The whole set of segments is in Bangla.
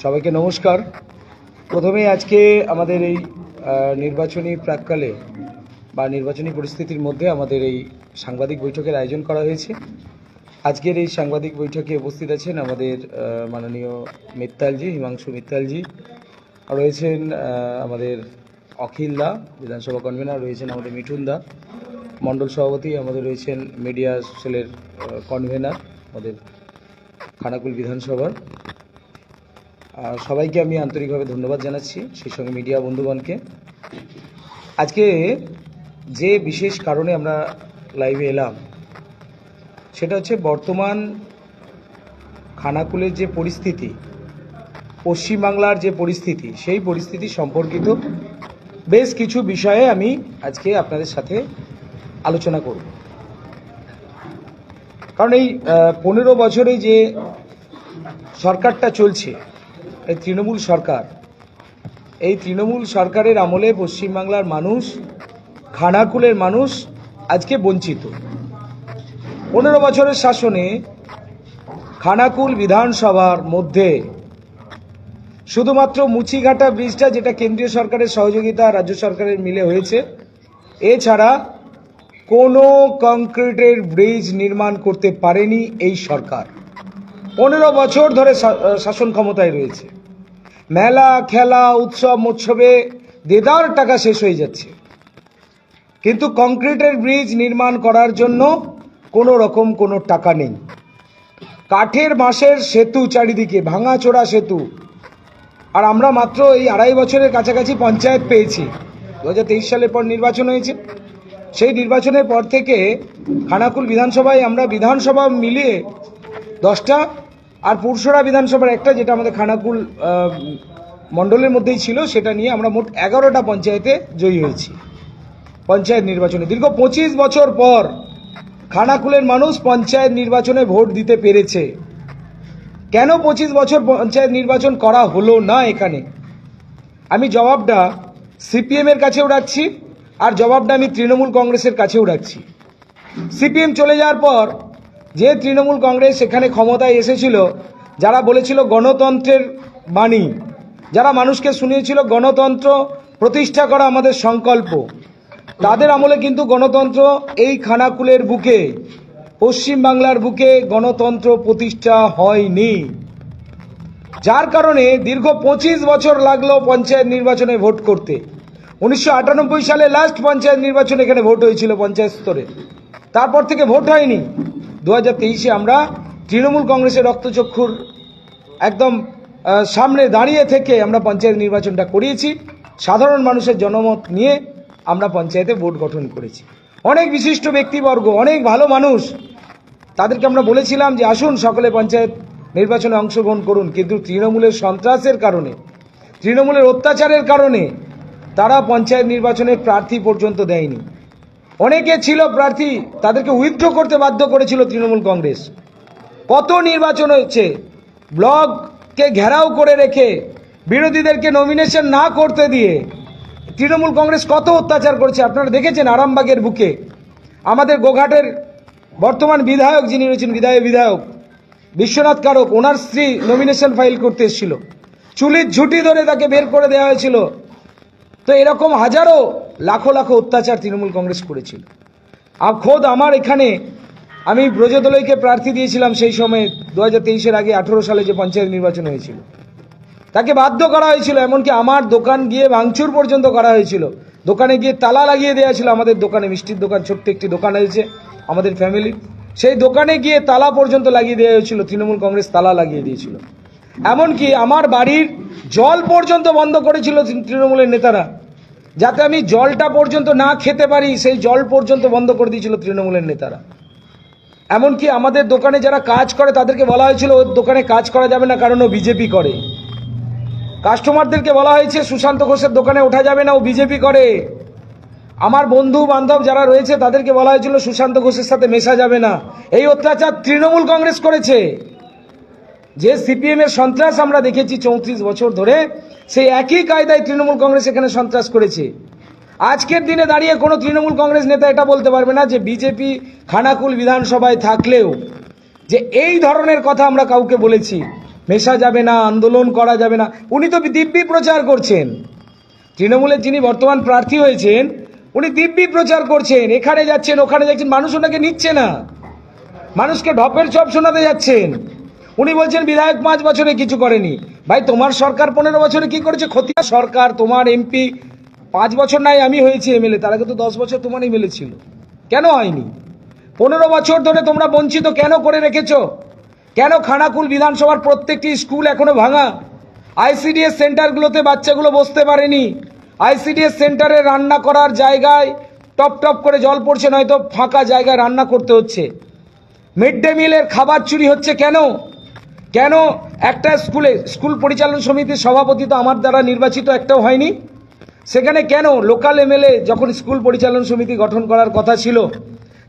সবাইকে নমস্কার। প্রথমে আজকে আমাদের এই নির্বাচনী প্রাককালে বা নির্বাচনী পরিস্থিতির মধ্যে আমাদের এই সাংবাদিক বৈঠকের আয়োজন করা হয়েছে। আজকের এই সাংবাদিক বৈঠকে উপস্থিত আছেন আমাদের মাননীয় মিত্তালজি, হিমাংশু মিত্তালজি, রয়েছেন আমাদের অখিল দা বিধানসভা কনভেনার, রয়েছেন আমাদের মিঠুন দা মণ্ডল সভাপতি, আমাদের রয়েছেন মিডিয়া সেলের কনভেনার আমাদের খানাকুল বিধানসভার। সবাইকে আমি আন্তরিকভাবে ধন্যবাদ জানাচ্ছি, সেই সঙ্গে মিডিয়া বন্ধুগণকে। আজকে যে বিশেষ কারণে আমরা লাইভে এলাম সেটা হচ্ছে বর্তমান খানাকুলের যে পরিস্থিতি, পশ্চিমবাংলার যে পরিস্থিতি, সেই পরিস্থিতি সম্পর্কিত বেশ কিছু বিষয়ে আমি আজকে আপনাদের সাথে আলোচনা করব। কারণ এই 15 বছরে যে সরকারটা চলছে, এই তৃণমূল সরকার, এই তৃণমূল সরকারের আমলে পশ্চিমবাংলার মানুষ, খানাকুলের মানুষ আজকে বঞ্চিত। 15 বছরের শাসনে খানাকুল বিধানসভার মধ্যে শুধুমাত্র মুচিঘাটা ব্রিজটা, যেটা কেন্দ্রীয় সরকারের সহযোগিতা রাজ্য সরকারের মিলে হয়েছে, এছাড়া কোনো কংক্রিটের ব্রিজ নির্মাণ করতে পারেনি এই সরকার। 15 বছর ধরে শাসন ক্ষমতায় রয়েছে। মেলা, খেলা, উৎসব মৎসবে দেদার টাকা শেষ হয়ে যাচ্ছে, কিন্তু কংক্রিটের ব্রিজ নির্মাণ করার জন্য কোনো রকম কোনো টাকা নেই। কাঠের বাঁশের সেতু, চারিদিকে ভাঙাচোরা সেতু। আর আমরা মাত্র এই 2.5 বছরের কাছাকাছি পঞ্চায়েত পেয়েছি। 2023 সালের পর নির্বাচন হয়েছে। সেই নির্বাচনের পর থেকে খানাকুল বিধানসভায় আমরা বিধানসভা মিলিয়ে 10টা আর পুরসরা বিধানসভার একটা, যেটা আমাদের খানাকুল মণ্ডলের মধ্যেই ছিল, সেটা নিয়ে আমরা মোট 11টা পঞ্চায়েতে জয়ী হয়েছি। পঞ্চায়েত নির্বাচনে দীর্ঘ 25 বছর পর খানাকুলের মানুষ পঞ্চায়েত নির্বাচনে ভোট দিতে পেরেছে। কেন 25 বছর পঞ্চায়েত নির্বাচন করা হলো না এখানে? আমি জবাবটা সিপিএম এর কাছেও রাখছি, আর জবাবটা আমি তৃণমূল কংগ্রেসের কাছেও রাখছি। সিপিএম চলে যাওয়ার পর যে তৃণমূল কংগ্রেস এখানে ক্ষমতায় এসেছিল, যারা বলেছিল গণতন্ত্রের বাণী, যারা মানুষকে শুনিয়েছিল গণতন্ত্র প্রতিষ্ঠা করা আমাদের সংকল্প, তাদের আমলে কিন্তু গণতন্ত্র এই খানাকুলের বুকে, পশ্চিমবাংলার বুকে গণতন্ত্র প্রতিষ্ঠা হয়নি। যার কারণে দীর্ঘ 25 বছর লাগলো পঞ্চায়েত নির্বাচনে ভোট করতে। 1998 সালে লাস্ট পঞ্চায়েত নির্বাচন এখানে ভোট হয়েছিল পঞ্চায়েত স্তরে, তারপর থেকে ভোট হয়নি। 2023-এ আমরা তৃণমূল কংগ্রেসের রক্তচক্ষুর একদম সামনে দাঁড়িয়ে থেকে আমরা পঞ্চায়েত নির্বাচনটা করিয়েছি। সাধারণ মানুষের জনমত নিয়ে আমরা পঞ্চায়েতে ভোট গঠন করেছি। অনেক বিশিষ্ট ব্যক্তিবর্গ, অনেক ভালো মানুষ, তাদেরকে আমরা বলেছিলাম যে আসুন সকলে পঞ্চায়েত নির্বাচনে অংশগ্রহণ করুন, কিন্তু তৃণমূলের সন্ত্রাসের কারণে, তৃণমূলের অত্যাচারের কারণে তারা পঞ্চায়েত নির্বাচনের প্রার্থী পর্যন্ত দেয়নি। অনেকে ছিল প্রার্থী, তাদেরকে উইথড্র করতে বাধ্য করেছিল তৃণমূল কংগ্রেস। কত নির্বাচন হয়েছে, ব্লককে ঘেরাও করে রেখে বিরোধীদেরকে নমিনেশন না করতে দিয়ে তৃণমূল কংগ্রেস কত অত্যাচার করেছে আপনারা দেখেছেন। আরামবাগের বুকে আমাদের গোঘাটের বর্তমান বিধায়ক, যিনি রয়েছেন বিধায়ক বিশ্বনাথ কারক, ওনার স্ত্রী নমিনেশন ফাইল করতে এসেছিল, চুলির ঝুঁটি ধরে তাকে বের করে দেওয়া হয়েছিল। তো এরকম হাজারো লাখো লাখো অত্যাচার তৃণমূল কংগ্রেস করেছিল। আর খোদ আমার এখানে আমি ব্রজদলয়কে প্রার্থী দিয়েছিলাম সেই সময় 2023-এর আগে 18 সালে যে পঞ্চায়েত নির্বাচন হয়েছিল, তাকে বাধ্য করা হয়েছিল, এমনকি আমার দোকান গিয়ে ভাঙচুর পর্যন্ত করা হয়েছিল। দোকানে গিয়ে তালা লাগিয়ে দেওয়া ছিল। আমাদের দোকানে মিষ্টির দোকান, ছোট্ট একটি দোকান হয়েছে আমাদের ফ্যামিলি, সেই দোকানে গিয়ে তালা পর্যন্ত লাগিয়ে দেওয়া হয়েছিল। তৃণমূল কংগ্রেস তালা লাগিয়ে দিয়েছিল। এমনকি আমার বাড়ির জল পর্যন্ত বন্ধ করেছিল তৃণমূলের নেতারা, যাতে আমি জলটা পর্যন্ত না খেতে পারি, সেই জল পর্যন্ত বন্ধ করে দিয়েছিল তৃণমূলের নেতারা। এমনকি আমাদের দোকানে যারা কাজ করে তাদেরকে বলা হয়েছিল ওর দোকানে কাজ করা যাবে না, কারণ ও বিজেপি করে। কাস্টমারদেরকে বলা হয়েছে সুশান্ত ঘোষের দোকানে ওঠা যাবে না, ও বিজেপি করে। আমার বন্ধু বান্ধব যারা রয়েছে তাদেরকে বলা হয়েছিল সুশান্ত ঘোষের সাথে মেশা যাবে না। এই অত্যাচার তৃণমূল কংগ্রেস করেছে। যে সিপিএম এর সন্ত্রাস আমরা দেখেছি 34 বছর ধরে, সেই একই কায়দায় তৃণমূল কংগ্রেস এখানে সন্ত্রাস করেছে। আজকের দিনে দাঁড়িয়ে কোনো তৃণমূল কংগ্রেস নেতা এটা বলতে পারবে না যে বিজেপি খানাকুল বিধানসভায় থাকলেও যে এই ধরনের কথা আমরা কাউকে বলেছি, মেশা যাবে না, আন্দোলন করা যাবে না। উনি তো দিব্যি প্রচার করছেন, তৃণমূলের যিনি বর্তমান প্রার্থী হয়েছেন উনি দিব্যি প্রচার করছেন, এখানে যাচ্ছেন ওখানে যাচ্ছেন, মানুষ ওনাকে নিচ্ছে না, মানুষকে ঢপের চপ শোনাতে যাচ্ছেন। উনি বলছেন বিধায়ক 5 বছরে কিছু করেনি। ভাই, তোমার সরকার 15 বছরে কি করেছে? ক্ষতি সরকার, তোমার এমপি 5 বছর নাই আমি হয়েছি এমএলএ, তার আগে তো 10 বছর তোমার এমএলএ ছিল, কেন হয়নি? 15 বছর ধরে তোমরা বঞ্চিত কেন করে রেখেছো? কেন খানাকুল বিধানসভার প্রত্যেকটি স্কুল এখনো ভাঙা? আইসিডিএস সেন্টারগুলোতে বাচ্চাগুলো বসতে পারেনি। আইসিডিএস সেন্টারে রান্না করার জায়গায় টপ টপ করে জল পড়ছে, নয়তো ফাঁকা জায়গায় রান্না করতে হচ্ছে। মিড ডে মিলের খাবার চুরি হচ্ছে কেন? কেন একটা স্কুল পরিচালন সমিতির সভাপতি তো আমার দ্বারা নির্বাচিত একটাও হয়নি, সেখানে কেন লোকাল এমএলএ যখন স্কুল পরিচালন সমিতি গঠন করার কথা ছিল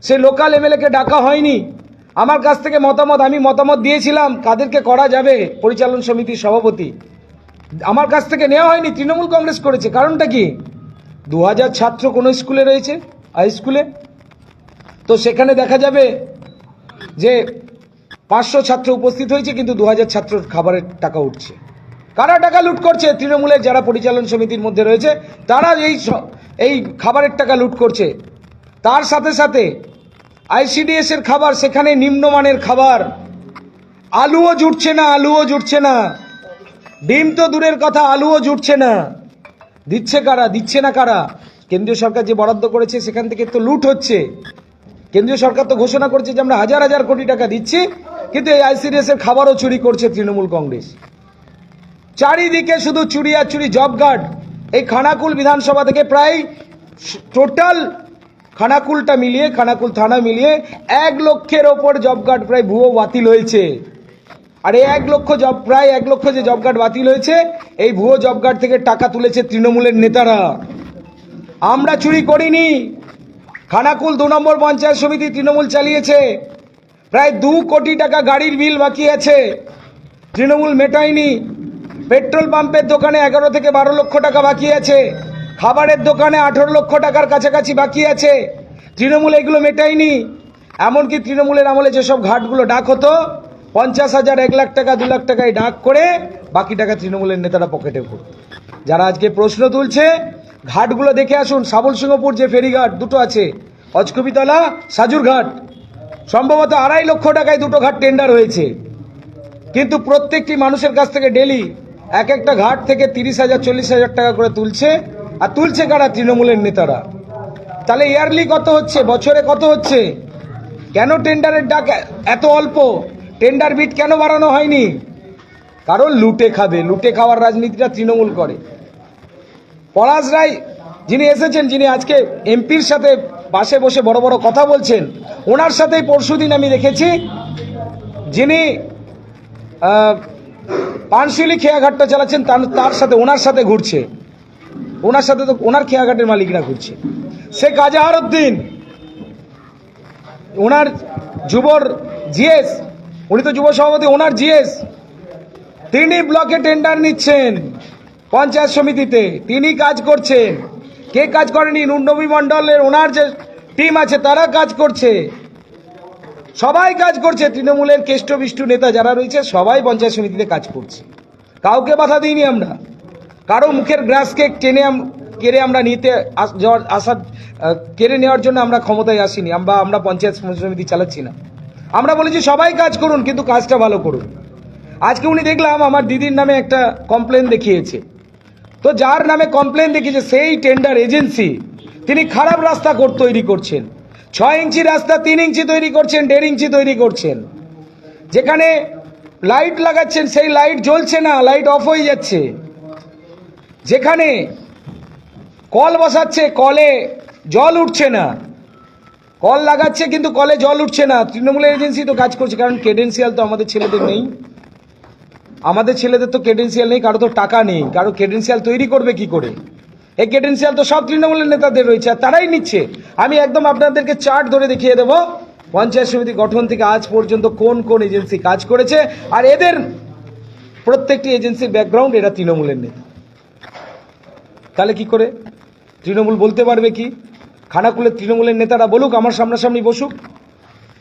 সেই লোকাল এমএলএকে ডাকা হয়নি? আমার কাছ থেকে আমি মতামত দিয়েছিলাম কাদেরকে করা যাবে পরিচালন সমিতির সভাপতি, আমার কাছ থেকে নেওয়া হয়নি, তৃণমূল কংগ্রেস করেছে। কারণটা কি? 2000 ছাত্র কোনো স্কুলে রয়েছে, হাই স্কুলে, তো সেখানে দেখা যাবে যে 500 ছাত্র উপস্থিত হয়েছে কিন্তু 2000 ছাত্রর খাবারের টাকা উঠছে। কারা টাকা লুট করছে? তৃণমূলের যারা পরিচালন সমিতির মধ্যে রয়েছে তারা এই খাবারের টাকা লুট করছে। তার সাথে সাথে আইসিডিএস এর খাবার, সেখানে নিম্নমানের খাবার, আলুও জুটছে না, ডিম তো দূরের কথা, আলুও জুটছে না। দিচ্ছে কারা? দিচ্ছে না কারা? কেন্দ্রীয় সরকার যে বরাদ্দ করেছে সেখান থেকে তো লুট হচ্ছে। কেন্দ্রীয় সরকার তো ঘোষণা করেছে যে আমরা হাজার হাজার কোটি টাকা দিচ্ছি, কিন্তু এই আইসিডিএস এর খাবারও চুরি করছে তৃণমূল কংগ্রেস। চারিদিকে শুধু চুরি আর চুরি। জব কার্ড, এই খানাকুল বিধানসভা থেকে প্রায় টোটাল খানাকুলটা মিলিয়ে, খানাকুল থানা মিলিয়ে 1 লক্ষের ওপর জব কার্ড প্রায় ভুয়ো বাতিল হয়েছে। আর এই 1 লক্ষ প্রায় 1 লক্ষ যে জব কার্ড বাতিল হয়েছে, এই ভুয়ো জব কার্ড থেকে টাকা তুলেছে তৃণমূলের নেতারা। আমরা চুরি করিনি। খানাকুল 2 নম্বর পঞ্চায়েত সমিতি তৃণমূল চালিয়েছে, প্রায় 2 কোটি টাকা গাড়ির বিল বাকি আছে, তৃণমূল মেটায়নি। পেট্রোল পাম্পের দোকানে 11 থেকে 12 লক্ষ টাকা বাকি আছে, খাবারের দোকানে 18 লক্ষ টাকার কাছাকাছি বাকি আছে, তৃণমূল এগুলো মেটায়নি। এমনকি তৃণমূলের আমলে যেসব ঘাটগুলো ডাক হতো 50,000, 1 লাখ টাকা, 2 লাখ টাকায় ডাক করে বাকি টাকা তৃণমূলের নেতারা পকেটে করত। যারা আজকে প্রশ্ন তুলছে, ঘাটগুলো দেখে আসুন। সাবল সিংহপুর যে ফেরিঘাট দুটো আছে, অজকবিতলা, সাজুর ঘাট, সম্ভবত 2.5 লক্ষ টাকায় দুটো ঘাট টেন্ডার হয়েছে, কিন্তু প্রত্যেকটি মানুষের কাছ থেকে ডেলি এক একটা ঘাট থেকে 30,000, 40,000 টাকা করে তুলছে। আর তুলছে কারা? তৃণমূলের নেতারা। তাহলে ইয়ারলি কত হচ্ছে? বছরে কত হচ্ছে? কেন টেন্ডারের ডাক এত অল্প? টেন্ডার বিট কেন বাড়ানো হয়নি? কারণ লুটে খাবে, লুটে খাওয়ার রাজনীতিটা তৃণমূল করে। পলাশ রায় যিনি এসেছেন, যিনি আজকে এমপির সাথে পাশে বসে বড় বড় কথা বলছেন, ওনার সাথেই পরশুদিন আমি দেখেছি যিনি পানশিলি খেয়াঘাটটা চালাচ্ছেন তার সাথে, ওনার সাথে ঘুরছে, ওনার সাথে তো ওনার খেয়াঘাটের মালিকরা ঘুরছে। শেখ আজাহারউদ্দিন, ওনার যুবর জিএস, উনি তো যুব সভাপতি, ওনার জিএস, তিনি ব্লকে টেন্ডার নিচ্ছেন পঞ্চায়েত সমিতিতে, তিনি কাজ করছেন। কে কাজ করেনি? নুরনবী মণ্ডলের ওনার যে টিম আছে তারা কাজ করছে, সবাই কাজ করছে। তৃণমূলের কেষ্টবিষ্টু নেতা যারা রয়েছে সবাই পঞ্চায়েত সমিতিতে কাজ করছে, কাউকে বাধা দিইনি আমরা। কারো মুখের গ্রাসকে কেড়ে আমরা কেড়ে নেওয়ার জন্য আমরা ক্ষমতায় আসিনি, আমরা পঞ্চায়েত সমিতি চালাচ্ছি না। আমরা বলেছি সবাই কাজ করুন, কিন্তু কাজটা ভালো করুন। আজকে উনি দেখলাম আমার দিদির নামে একটা কমপ্লেন দেখিয়েছে, তো যার নামে কমপ্লেন দেখিয়েছে সেই টেন্ডার এজেন্সি, তিনি খারাপ রাস্তা তৈরি করছেন। 6 ইঞ্চি রাস্তা 3 ইঞ্চি তৈরি করছেন, 1.5 ইঞ্চি তৈরি করছেন। যেখানে লাইট লাগাচ্ছেন সেই লাইট জ্বলছে না, লাইট অফ হয়ে যাচ্ছে। যেখানে কল বসাচ্ছে কলে জল উঠছে না, কল লাগাচ্ছে কিন্তু কলে জল উঠছে না। তৃণমূলের এজেন্সি তো কাজ করছে, কারণ ক্রেডেন্সিয়াল তো আমাদের ছেলেদের নেই, আমাদের ছেলেদের তো ক্রেডেন্সিয়াল নেই, কারো তো টাকা নেই, কারো ক্রেডেন্সিয়াল তৈরি করবে কি করে? এই ক্রেডেন্সিয়াল তো সব তৃণমূলের নেতাদের রয়েছে, আর তারাই নিচ্ছে। আমি একদম আপনাদেরকে চার্ট ধরে দেখিয়ে দেব পঞ্চায়েত সমিতি গঠন থেকে আজ পর্যন্ত কোন কোন এজেন্সি কাজ করেছে, আর এদের প্রত্যেকটি এজেন্সির ব্যাকগ্রাউন্ড এরা তৃণমূলের নেতা। তাহলে কি করে তৃণমূল বলতে পারবে কি? খানাকুলের তৃণমূলের নেতারা বলুক, আমার সামনাসামনি বসুক,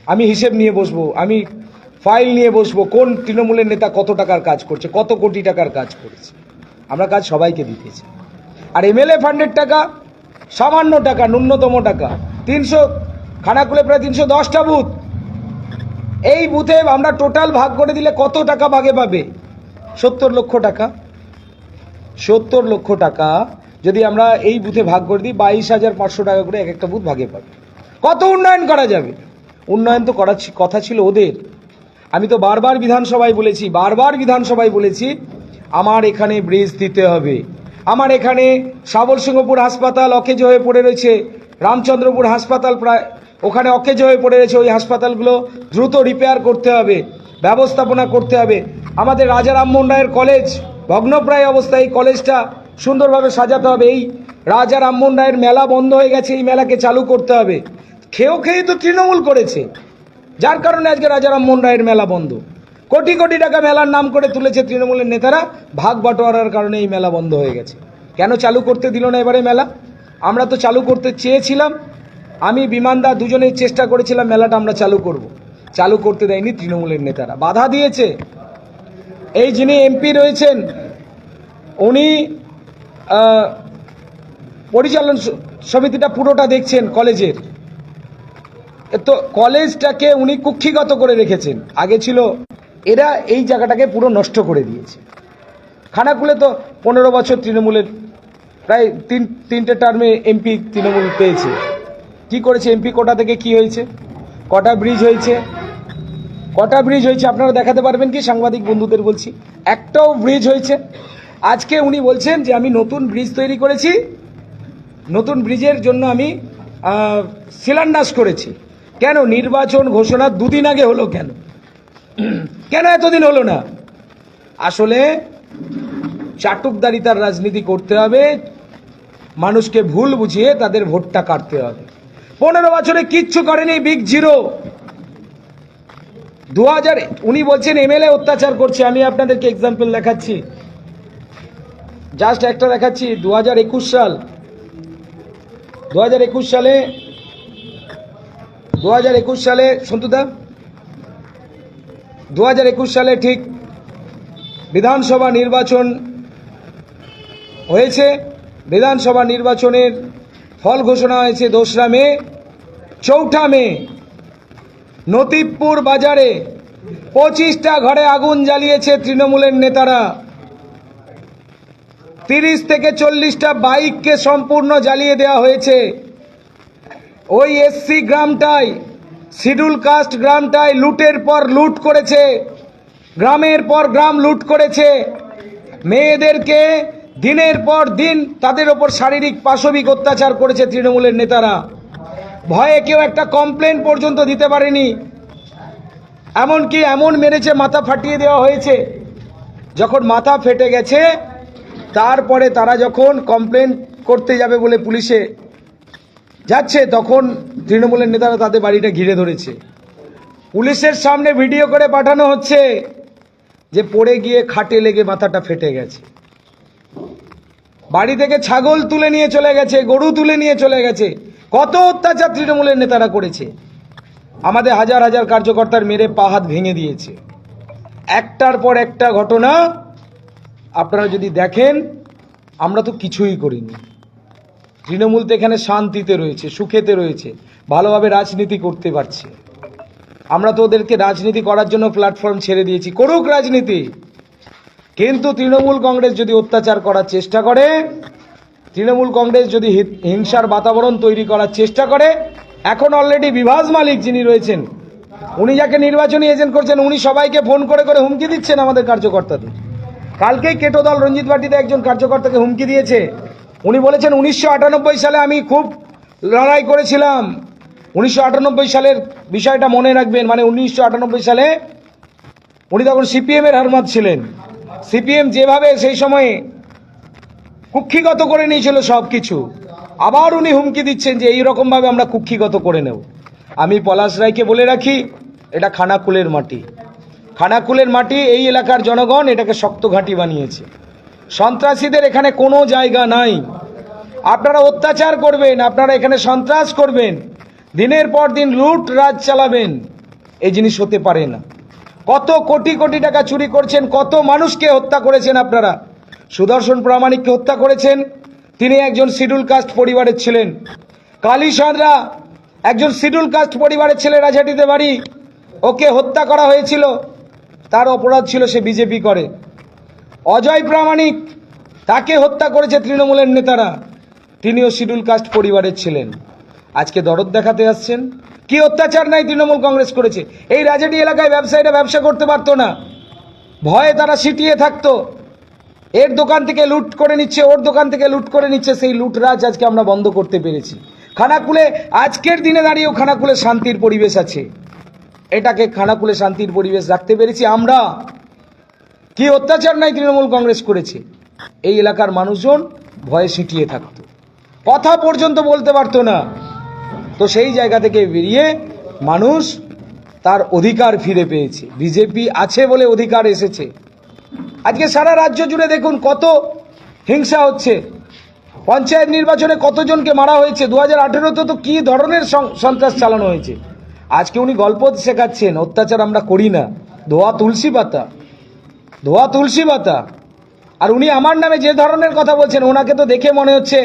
আমি হিসেব নিয়ে বসবো। আমি ফাইল নিয়ে বসবো কোন তৃণমূলের নেতা কত টাকার কাজ করছে, কত কোটি টাকার কাজ করেছে। আমরা কাজ সবাইকে দিতেছি। আর এমএলএ ফান্ডের টাকা সামান্য টাকা, ন্যূনতম টাকা 300, খানাকুলে প্রায় 310টা বুথ। এই বুথে আমরা টোটাল ভাগ করে দিলে কত টাকা ভাগে পাবে? 70 লক্ষ টাকা। 70 লক্ষ টাকা যদি আমরা এই বুথে ভাগ করে দিই, 22,500 টাকা করে এক একটা বুথ ভাগে পাবে। কত উন্নয়ন করা যাবে? উন্নয়ন তো করার কথা ছিল ওদের। আমি তো বারবার বিধানসভায় বলেছি আমার এখানে ব্রিজ দিতে হবে, আমার এখানে সাবলসিংহপুর হাসপাতাল অকেজ হয়ে পড়ে রয়েছে, রামচন্দ্রপুর হাসপাতাল প্রায় ওখানে অকেজ হয়ে পড়ে রয়েছে, ওই হাসপাতালগুলো দ্রুত রিপেয়ার করতে হবে, ব্যবস্থাপনা করতে হবে। আমাদের রাজা রামমোহন রায়ের কলেজ ভগ্নপ্রায় অবস্থায়, এই কলেজটা সুন্দরভাবে সাজাতে হবে। এই রাজা রামমোহন রায়ের মেলা বন্ধ হয়ে গেছে, এই মেলাকে চালু করতে হবে। খেয়ে তো তৃণমূল করেছে, যার কারণে আজকে রাজা রামমোহন রায়ের মেলা বন্ধ। কোটি কোটি টাকা মেলার নাম করে তুলেছে তৃণমূলের নেতারা, ভাগ বাটোয়ারার কারণে এই মেলা বন্ধ হয়ে গেছে। কেন চালু করতে দিল না এবারে মেলা? আমরা তো চালু করতে চেয়েছিলাম, আমি বিমানদা দুজনেই চেষ্টা করেছিলাম মেলাটা আমরা চালু করব, চালু করতে দেয়নি তৃণমূলের নেতারা, বাধা দিয়েছে। এই যিনি এমপি রয়েছেন উনি পরিচালন সমিতিটা পুরোটা দেখছেন কলেজের, তো কলেজটাকে উনি কুক্ষিগত করে রেখেছেন। আগে ছিল, এরা এই জায়গাটাকে পুরো নষ্ট করে দিয়েছে। খানাকুলে তো 15 বছর তৃণমূলের, প্রায় তিনটে টার্মে এমপি তৃণমূল পেয়েছে। কি করেছে এমপি কোটা থেকে? কি হয়েছে? কটা ব্রিজ হয়েছে? আপনারা দেখাতে পারবেন কি? সাংবাদিক বন্ধুদের বলছি, একটাও ব্রিজ হয়েছে? আজকে উনি বলছেন যে আমি নতুন ব্রিজ তৈরি করেছি, নতুন ব্রিজের জন্য আমি শিলান্যাস করেছি। কেন নির্বাচন ঘোষণা 2 দিন আগে হলো? কেন এতদিন হলো না? আসলে চাটুকদারিতার রাজনীতি করতে হবে, মানুষকে ভুল বুঝিয়ে তাদের ভোটটা কাটতে হবে। 15 বছরে কিচ্ছু করেনি, বিগ জিরো। 2000 উনি বলছেন এমএলএ অত্যাচার করছে। আমি আপনাদেরকে এক্সাম্পল দেখাচ্ছি, জাস্ট একটা দেখাচ্ছি। 2021 সালে সন্তুদা, 2021 সালে ঠিক বিধানসভা নির্বাচন হয়েছে। বিধানসভা নির্বাচনের ফল ঘোষণা হয়েছে 2রা মে। 4ঠা মে নতিবপুর বাজারে 25টা ঘরে আগুন জ্বালিয়েছে তৃণমূলের নেতারা। 30 থেকে 40টা বাইককে সম্পূর্ণ জ্বালিয়ে দেওয়া হয়েছে। ওই এসসি গ্রামটাই, শিডিউল কাস্ট গ্রামটাই লুটের পর লুট করেছে, গ্রামের পর গ্রাম লুট করেছে। মেয়েদেরকে দিনের পর দিন তাদের ওপর শারীরিক পাশবিক অত্যাচার করেছে তৃণমূলের নেতারা। ভয়ে কেউ একটা কমপ্লেন পর্যন্ত দিতে পারেনি। এমনকি এমন মেরেছে, মাথা ফাটিয়ে দেওয়া হয়েছে। যখন মাথা ফেটে গেছে, তারপরে তারা যখন কমপ্লেন করতে যাবে বলে পুলিশে যাচ্ছে, তখন তৃণমূলের নেতারা তাদের বাড়িটা ঘিরে ধরেছে। পুলিশের সামনে ভিডিও করে পাঠানো হচ্ছে যে পড়ে গিয়ে খাটে লেগে মাথাটা ফেটে গেছে। বাড়ি থেকে ছাগল তুলে নিয়ে চলে গেছে, গরু তুলে নিয়ে চলে গেছে। কত অত্যাচার তৃণমূলের নেতারা করেছে। আমাদের হাজার হাজার কার্যকর্তার মেরে পা হাত ভেঙে দিয়েছে। একটার পর একটা ঘটনা আপনারা যদি দেখেন, আমরা তো কিছুই করিনি। তৃণমূল তো এখানে শান্তিতে রয়েছে, সুখেতে রয়েছে, ভালোভাবে রাজনীতি করতে পারছে। আমরা তো ওদেরকে রাজনীতি করার জন্য প্ল্যাটফর্ম ছেড়ে দিয়েছি, করুক রাজনীতি। কিন্তু তৃণমূল কংগ্রেস যদি অত্যাচার করার চেষ্টা করে, তৃণমূল কংগ্রেস যদি হিংসার বাতাবরণ তৈরি করার চেষ্টা করে, এখন অলরেডি বিভাস মালিক যিনি রয়েছেন, উনি যাকে নির্বাচনী এজেন্ট করছেন, উনি সবাইকে ফোন করে করে হুমকি দিচ্ছেন আমাদের কার্যকর্তাদের। কালকেই কেটো দল রঞ্জিত বাটিতে একজন কার্যকর্তাকে হুমকি দিয়েছে। উনি বলেছেন 1998 সালে আমি খুব লড়াই করেছিলাম। 1998 সালের বিষয়টা মনে রাখবেন। মানে 1998 সালে উনি তখন সিপিএম এর হারমাত ছিলেন। সিপিএম যেভাবে সেই সময়ে কুক্ষিগত করে নিয়েছিল সবকিছু, আবার উনি হুমকি দিচ্ছেন যে এইরকম ভাবে আমরা কুক্ষিগত করে নেব। আমি পলাশ রায়কে বলে রাখি, এটা খানাকুলের মাটি। খানাকুলের মাটি, এই এলাকার জনগণ এটাকে শক্ত ঘাঁটি বানিয়েছে। সন্ত্রাসীদের এখানে কোনো জায়গা নাই। আপনারা অত্যাচার করবেন, আপনারা এখানে সন্ত্রাস করবেন, দিনের পর দিন লুট রাজ চালাবেন, এই জিনিস হতে পারে না। কত কোটি কোটি টাকা চুরি করছেন, কত মানুষকে হত্যা করেছেন আপনারা। সুদর্শন প্রামাণিককে হত্যা করেছেন, তিনি একজন শিডিউল কাস্ট পরিবারের ছিলেন। কালী সাঁতরা একজন শিডিউল কাস্ট পরিবারের ছেলে, রাজহাটিতে বাড়ি, ওকে হত্যা করা হয়েছিল, তার অপরাধ ছিল সে বিজেপি করে। অজয় প্রামাণিক, তাকে হত্যা করেছে তৃণমূলের নেতারা, তিনিও শিডিউল কাস্ট পরিবারের ছিলেন। আজকে দরদ দেখাতে আসছেন। কি অত্যাচার নাই তৃণমূল কংগ্রেস করেছে। এই রাজহাটি এলাকায় ব্যবসায়ীরা ব্যবসা করতে পারতো না, ভয়ে তারা সিটিয়ে থাকতো। এর দোকান থেকে লুট করে নিচ্ছে, ওর দোকান থেকে লুট করে নিচ্ছে, সেই লুটরাজ আজকে আমরা বন্ধ করতে পেরেছি। খানাকুলে আজকের দিনে দাঁড়িয়েও খানাকুলে শান্তির পরিবেশ আছে, এটাকে খানাকুলে শান্তির পরিবেশ রাখতে পেরেছি আমরা। কি অত্যাচার নাই তৃণমূল কংগ্রেস করেছে। এই এলাকার মানুষজন ভয়ে সিটিয়ে থাকতো, কথা পর্যন্ত বলতে পারতো না। তো সেই জায়গা থেকে বেরিয়ে মানুষ তার অধিকার ফিরে পেয়েছে। বিজেপি আছে বলে অধিকার এসেছে। আজকে সারা রাজ্য জুড়ে দেখুন কত হিংসা হচ্ছে। পঞ্চায়েত নির্বাচনে কতজনকে মারা হয়েছে। 2018-তে তো কি ধরনের সন্ত্রাস চালানো হয়েছে। আজকে উনি গল্প শেখাচ্ছেন অত্যাচার আমরা করি না, ধোয়া তুলসী পাতা, ধোয়া তুলসী পাতা। আর উনি আমার নামে যে ধরনের কথা বলছেন, ওনাকে তো দেখে মনে হচ্ছে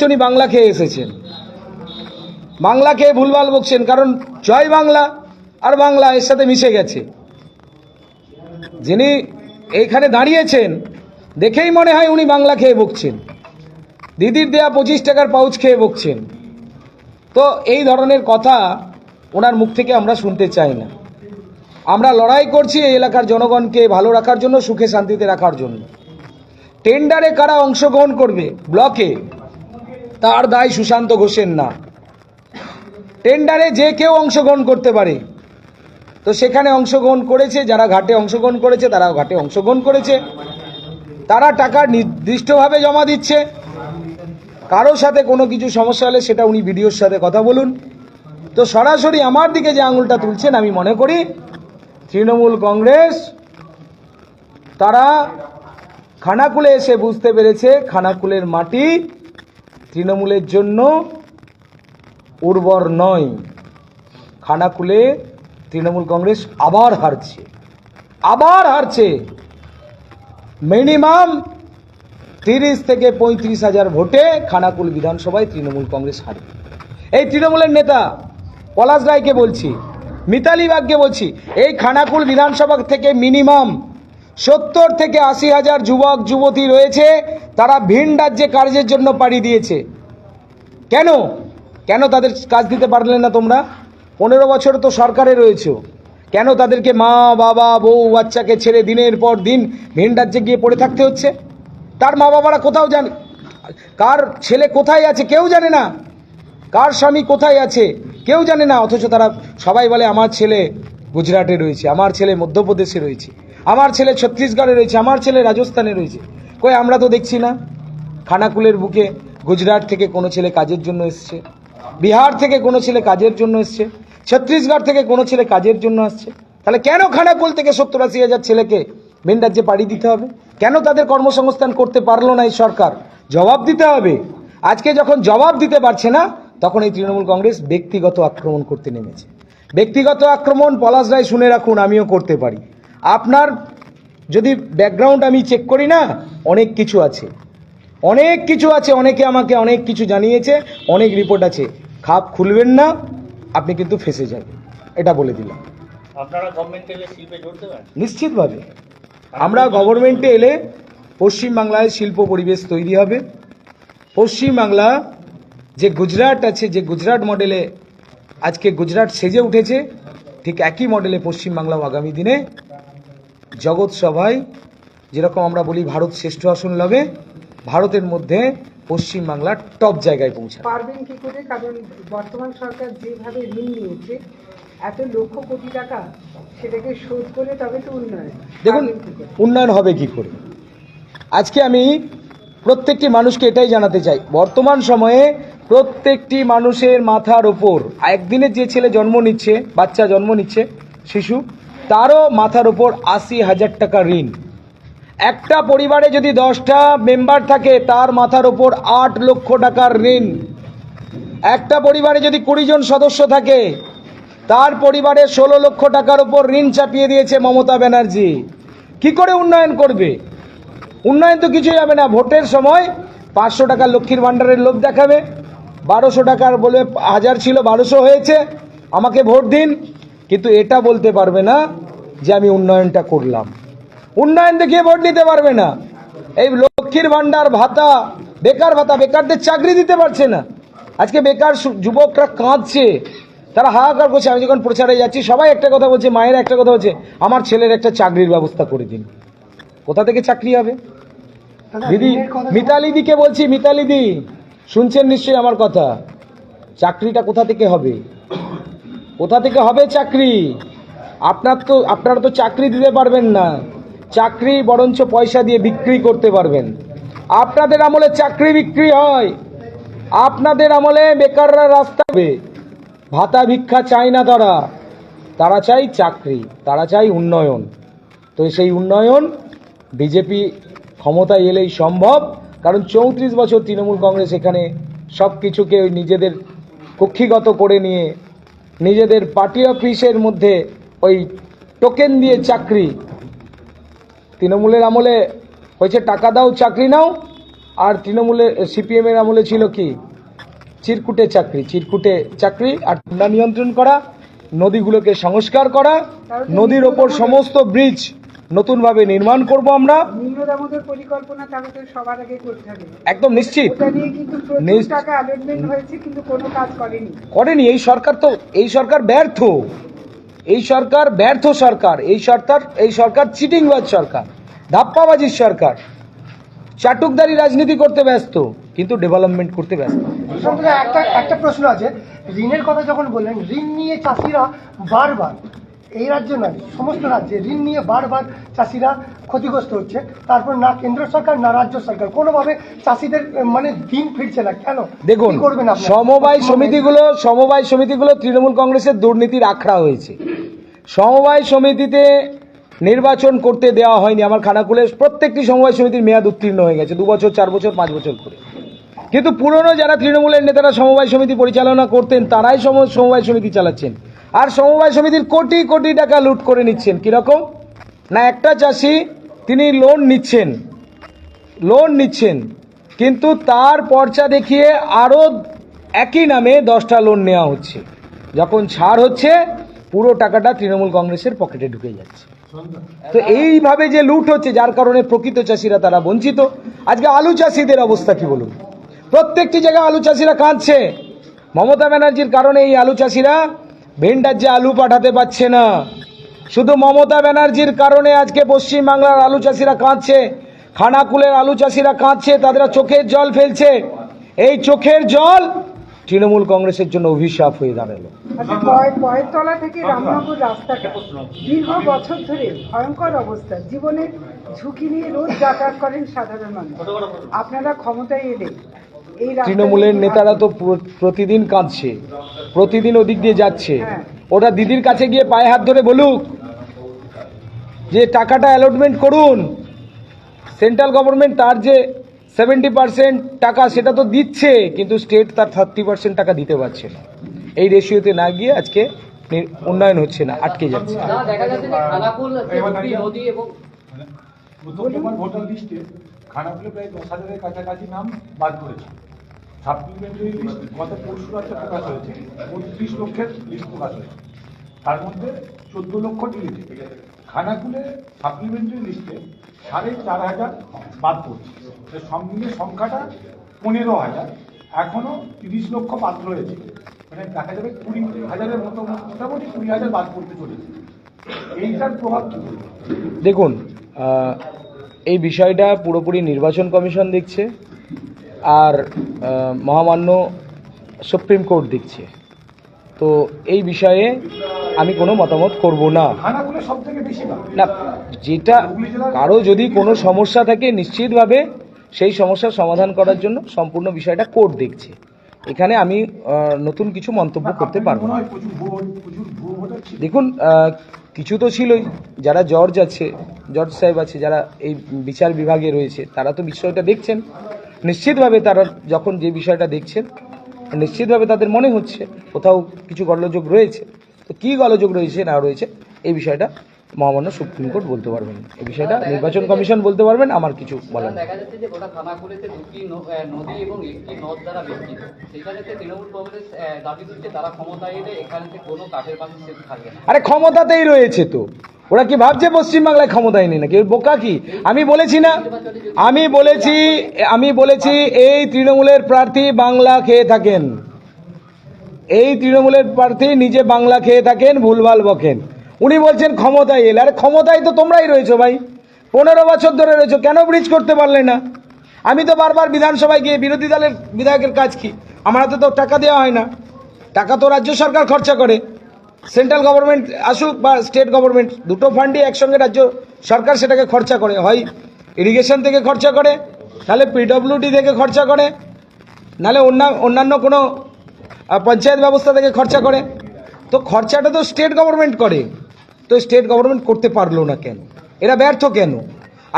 উনি বাংলা খেয়ে এসেছেন, বাংলা খেয়ে ভুলভাল বকছেন। কারণ জয় বাংলা আর বাংলা এর সাথে মিশে গেছে। যিনি এইখানে দাঁড়িয়েছেন দেখেই মনে হয় উনি বাংলা খেয়ে বকছেন, দিদির দেয়া 25 টাকার পাউচ খেয়ে বকছেন। তো এই ধরনের কথা ওনার মুখ থেকে আমরা শুনতে চাই না। আমরা লড়াই করছি এই এলাকার জনগণকে ভালো রাখার জন্য, সুখে শান্তিতে রাখার জন্য। টেন্ডারে কারা অংশগ্রহণ করবে ব্লকে, তার দায় সুশান্ত ঘোষের না। টেন্ডারে যে কেউ অংশগ্রহণ করতে পারে। তো সেখানে অংশগ্রহণ করেছে যারা ঘাটে অংশগ্রহণ করেছে, তারাও ঘাটে অংশগ্রহণ করেছে, তারা টাকা নির্দিষ্টভাবে জমা দিচ্ছে। কারোর সাথে কোনো কিছু সমস্যা হলে সেটা উনি ভিডিওর সাথে কথা বলুন। তো সরাসরি আমার দিকে যে আঙুলটা তুলছেন, আমি মনে করি তৃণমূল কংগ্রেস তারা খানাকুলে এসে বুঝতে পেরেছে খানাকুলের মাটি তৃণমূলের জন্য উর্বর নয়। খানাকুলে তৃণমূল কংগ্রেস আবার হারছে। মিনিমাম 30 থেকে 35 হাজার ভোটে খানাকুল বিধানসভায় তৃণমূল কংগ্রেস হারবে। এই তৃণমূলের নেতা পলাশ রায়কে বলছি, মিতালি বাগকে বলছি, এই খানাকুল বিধানসভা থেকে মিনিমাম 70 থেকে 80 হাজার যুবক যুবতী রয়েছে, তারা ভিন রাজ্যে কাজের জন্য পাড়ি দিয়েছে। কেন তাদের কাজ দিতে পারলেন না তোমরা? 15 বছর তো সরকারে রয়েছে, কেন তাদেরকে মা বাবা বউ বাচ্চাকে ছেড়ে দিনের পর দিন ভিন রাজ্যে গিয়ে পড়ে থাকতে হচ্ছে? তার মা বাবারা কোথাও জানে, কার ছেলে কোথায় আছে কেউ জানে না, কার স্বামী কোথায় আছে কেউ জানে না। অথচ তারা সবাই বলে আমার ছেলে গুজরাটে রয়েছে, আমার ছেলে মধ্যপ্রদেশে রয়েছে, আমার ছেলে ছত্তিশগড়ে রয়েছে, আমার ছেলে রাজস্থানে রয়েছে। কই আমরা তো দেখছি না। খানাকুলের বুকে গুজরাট থেকে কোনো ছেলে কাজের জন্য এসছে, বিহার থেকে কোনো ছেলে কাজের জন্য এসছে, ছত্তিশগড় থেকে কোনো ছেলে কাজের জন্য আসছে। তাহলে কেন খানাকুল থেকে 70-80 হাজার ছেলেকে ভিন রাজ্যে পাড়ি দিতে হবে? কেন তাদের কর্মসংস্থান করতে পারলো না এই সরকার? জবাব দিতে হবে। আজকে যখন জবাব দিতে পারছে না, তখন এই তৃণমূল কংগ্রেস ব্যক্তিগত আক্রমণ করতে নেমেছে। ব্যক্তিগত আক্রমণ পলাশ রায় শুনে রাখুন, আমিও করতে পারি। আপনার যদি ব্যাকগ্রাউন্ড আমি চেক করি না, অনেক কিছু আছে, অনেকে আমাকে অনেক কিছু জানিয়েছে, অনেক রিপোর্ট আছে। খাপ খুলবেন না, আপনি কিন্তু ফেঁসে যাবেন, এটা বলে দিলাম। আপনারা গভর্নমেন্টে এলে শিল্পে জোর দেবেন? নিশ্চিতভাবে আমরা গভর্নমেন্টে এলে পশ্চিমবাংলায় শিল্প পরিবেশ তৈরি হবে। পশ্চিমবাংলা যে গুজরাট আছে, যে গুজরাট মডেলে আজকে গুজরাট সেজে উঠেছে, ঠিক একই মডেলে পশ্চিমবাংলাও আগামী দিনে জগৎ সভায় যেরকম আমরা বলি ভারত শ্রেষ্ঠ আসন লবে, ভারতের মধ্যে পশ্চিমবাংলা টপ জায়গায় পৌঁছাবে। পারবেন কি করে? কারণ বর্তমান সরকার যেভাবে ঋণ নিয়েছে, এত লক্ষ কোটি টাকা, সেটাকে শোধ করে তবে তো উন্নয়ন। দেখুন উন্নয়ন হবে কি করে। আজকে আমি প্রত্যেকটি মানুষকে এটাই জানাতে চাই, বর্তমান সময়ে প্রত্যেকটি মানুষের মাথার ওপর একদিনের যে ছেলে জন্ম নিচ্ছে, বাচ্চা জন্ম নিচ্ছে, শিশু, তারও মাথার ওপর 80,000 টাকা ঋণ। একটা পরিবারে যদি 10টা মেম্বার থাকে, তার মাথার ওপর 8 লক্ষ টাকার ঋণ। একটা পরিবারে যদি 20 জন সদস্য থাকে, তার পরিবারে 16 লক্ষ টাকার উপর ঋণ চাপিয়ে দিয়েছে মমতা ব্যানার্জি। কি করে উন্নয়ন করবে? উন্নয়ন তো কিছুই হবে না। ভোটের সময় 500 টাকা লক্ষ্মীর ভাণ্ডারের লোভ দেখাবে, 1200 টাকার বলে 1000 ছিল 1200 হয়েছে, আমাকে ভোট দিন। কিন্তু এটা বলতে পারবে না যে আমি উন্নয়নটা করলাম। উন্নয়ন দেখিয়ে ভোট নিতে পারবে না। এই লক্ষ্মীর ভাণ্ডার, ভাতা, বেকার ভাতা, বেকারদের চাকরি দিতে পারছে না। আজকে বেকার যুবকরা কাঁদছে, তারা হাহাকার করছে। আমি যখন প্রচারে যাচ্ছি সবাই একটা কথা বলছে, মায়েরা একটা কথা বলছে, আমার ছেলের একটা চাকরির ব্যবস্থা করে দিন। কোথা থেকে চাকরি হবে? দিদি, মিতালি দিকে বলছি, মিতালি দি শুনছেন নিশ্চয়ই আমার কথা, চাকরিটা কোথা থেকে হবে? কোথা থেকে হবে চাকরি? আপনারা তো চাকরি দিতে পারবেন না, চাকরি বরঞ্চ পয়সা দিয়ে বিক্রি করতে পারবেন। আপনাদের আমলে চাকরি বিক্রি হয়, আপনাদের আমলে বেকাররা রাস্তা হবে। ভাতা ভিক্ষা চায় না তারা চাই চাকরি, তারা চাই উন্নয়ন। তো সেই উন্নয়ন বিজেপি ক্ষমতায় এলেই সম্ভব, কারণ 34 বছর তৃণমূল কংগ্রেস এখানে সব কিছুকে ওই নিজেদের কক্ষিগত করে নিয়ে, নিজেদের পার্টি অফিসের মধ্যে ওই টোকেন দিয়ে চাকরি। তৃণমূলের আমলে হয়েছে টাকা দাও চাকরি নাও, আর তৃণমূলের সিপিএম এর আমলে ছিল কি চিরকুটে চাকরি আর ঠান্ডা নিয়ন্ত্রণ করা, নদীগুলোকে সংস্কার করা, নদীর ওপর সমস্ত ব্রিজ নতুনভাবে নির্মাণ করব আমরা। নীল দামোদর পরিকল্পনা তাহলে তো সবার আগে করতে হবে, একদম নিশ্চিত। ওটা নিয়ে কিন্তু প্রচুর টাকা অ্যালটমেন্ট হয়েছে, কিন্তু কোনো কাজ করেনি। এই সরকার ব্যর্থ। এই সরকার চিটিংবাজ সরকার, ধাপ্পাবাজির সরকার, চাটুকদারি রাজনীতি করতে ব্যস্ত, কিন্তু ডেভেলপমেন্ট করতে ব্যস্ত। একটা প্রশ্ন আছে, ঋণের কথা যখন বললেন, ঋণ নিয়ে চাষিরা বারবার, এই রাজ্য নয় সমস্ত রাজ্যে ঋণ নিয়ে বারবার চাষিরা ক্ষতিগ্রস্ত হচ্ছে। তারপর না কেন্দ্র সরকার না রাজ্য সরকার কোনোভাবে চাষিদের মানে দিন ফিরছে না। কেন? দেখুন, কি করবেন আপনারা? সমবায় সমিতিগুলো তৃণমূল কংগ্রেসের দুর্নীতির আখড়া হয়েছে। সমবায় সমিতিতে নির্বাচন করতে দেওয়া হয়নি। আমার খানাকুলের প্রত্যেকটি সমবায় সমিতির মেয়াদ উত্তীর্ণ হয়ে গেছে, 2 বছর 4 বছর 5 বছর করে। কিন্তু পুরনো যারা তৃণমূলের নেতারা সমবায় সমিতি পরিচালনা করতেন, তারাই সমবায় সমিতি চালাচ্ছেন। আর সমবায় সমিতির কোটি কোটি টাকা লুট করে নিচ্ছেন। কিরকম না, একটা চাষি তিনি লোন নিচ্ছেন, কিন্তু তার পর্চা দেখিয়ে আরো একই নামে 10টা লোন নেওয়া হচ্ছে। যখন ছাড় হচ্ছে, পুরো টাকাটা তৃণমূল কংগ্রেসের পকেটে ঢুকে যাচ্ছে। তো এইভাবে যে লুট হচ্ছে, যার কারণে প্রকৃত চাষিরা তারা বঞ্চিত। আজকে আলু চাষিদের অবস্থা কি বলুন? প্রত্যেকটি জায়গায় আলু চাষিরা কাঁদছে। মমতা ব্যানার্জির কারণে এই আলু চাষিরা ভিন রাজ্যে আলু পাঠাতে পারছে না। শুধু মমতা ব্যানার্জির কারণে আজকে পশ্চিমবাংলার আলু চাষিরা কাঁদছে, খানাকুলের আলু চাষিরা কাঁদছে, তাদের চোখের জল ফেলছে। এই চোখের জল তৃণমূল কংগ্রেসের জন্য অভিশাপ হয়ে দাঁড়ালো। আচ্ছা, পয়েরতলা থেকে রামনগর রাস্তাটা দীর্ঘ বছর ধরে ভয়ঙ্কর অবস্থা, জীবনের ঝুঁকি নিয়ে রোজ যাতায়াত করেন সাধারণ মানুষ। আপনারা ক্ষমতায় এলে এই তৃণমূলের নেতারা তো প্রতিদিন কাঁদছে, প্রতিদিন ওদিক দিয়ে যাচ্ছে। ওরা দিদির কাছে গিয়ে পায়ে হাত ধরে বলুক যে টাকাটা অ্যালটমেন্ট করুন। সেন্ট্রাল গভর্নমেন্ট তার যে 70% টাকা সেটা তো দিচ্ছে, কিন্তু স্টেট তার 30% টাকা দিতে পারছে না। এই রেশিওতে না গিয়ে আজকে উন্নয়ন হচ্ছে না, আটকে যাচ্ছে। ভোটার লিস্টে খানাকুলে প্রায় 10,000-এর কাছাকাছি নাম বাদ করেছে। সাপ্লিমেন্টারি লিস্ট গত পরশু রাতে প্রকাশ হয়েছে, 35 লক্ষের লিস্ট প্রকাশ হয়েছে, তার মধ্যে 14 লক্ষ ডিলিট। খানাকুলে সাপ্লিমেন্টারি লিস্টে 4,500 বাদ পড়ছে, সব মিলিয়ে সংখ্যাটা 15,000। এখনো 30 লক্ষ বাদ রয়েছে, মানে দেখা যাবে 20,000-এর মতো, মোটামুটি 20,000 বাদ পড়তে চলেছে। এইটার প্রভাব কি? দেখুন, এই বিষয়টা পুরোপুরি নির্বাচন কমিশন দেখছে, আর মহামান্য সুপ্রিম কোর্ট দেখছে। তো এই বিষয়ে আমি কোনো মতামত করব না। না, যেটা কারো যদি কোনো সমস্যা থাকে, নিশ্চিতভাবে সেই সমস্যার সমাধান করার জন্য সম্পূর্ণ বিষয়টা কোর্ট দেখছে। এখানে আমি নতুন কিছু মন্তব্য করতে পারবো না। দেখুন, কিছু তো ছিলই, যারা জজ সাহেব আছে, যারা এই বিচার বিভাগে রয়েছে, তারা তো বিষয়টা দেখছেন। নিশ্চিতভাবে তারা যখন যে বিষয়টা দেখছেন, নিশ্চিতভাবে তাদের মনে হচ্ছে কোথাও কিছু গণ্ডগোল রয়েছে, তো কী গোলযোগ রয়েছে না রয়েছে এই বিষয়টা মহামান্য সুপ্রিম কোর্ট বলতে পারবেন, এই বিষয়টা নির্বাচন কমিশন বলতে পারবেন, আমার কিছু বলার নেই। দেখা যাচ্ছে যে গোটা খানাকুলেতে দুটি নদী এবং একটি নদ দ্বারা বেষ্টিত, সেখানে তৃণমূল কংগ্রেস দাবি করছে তারা ক্ষমতায় এলে এখানে কোনো কাঠের বাঁধ থাকবে না। আরে ক্ষমতাতেই রয়েছে তো, ওরা কি ভাবছে পশ্চিমবাংলায় ক্ষমতায় নেই নাকি? বোকা কি? আমি বলেছি না, আমি বলেছি এই তৃণমূলের প্রার্থী বাংলা খেয়ে থাকেন, এই তৃণমূলের প্রার্থী নিজে বাংলা খেয়ে থাকেন, ভুলভাল বকেন। উনি বলছেন ক্ষমতায় এলে, আরে ক্ষমতায় তো তোমরাই রয়েছো ভাই, 15 বছর ধরে রয়েছো, কেন ব্রিজ করতে পারলে না? আমি তো বারবার বিধানসভায় গিয়ে বিরোধী দলের বিধায়কের কাজ কি, আমার হাতে তো টাকা দেওয়া হয় না, টাকা তো রাজ্য সরকার খরচা করে, সেন্ট্রাল গভর্নমেন্ট আসুক বা স্টেট গভর্নমেন্ট, দুটো ফান্ডই একসঙ্গে রাজ্য সরকার সেটাকে খরচা করে, হয় ইরিগেশন থেকে খরচা করে, নাহলে পিডব্লিউডি থেকে খরচা করে, নাহলে অন্যান্য কোনো পঞ্চায়েত ব্যবস্থা থেকে খরচা করে। তো খরচাটা তো স্টেট গভর্নমেন্ট করে, তো স্টেট গভর্নমেন্ট করতে পারলো না কেন? এরা ব্যর্থ কেন?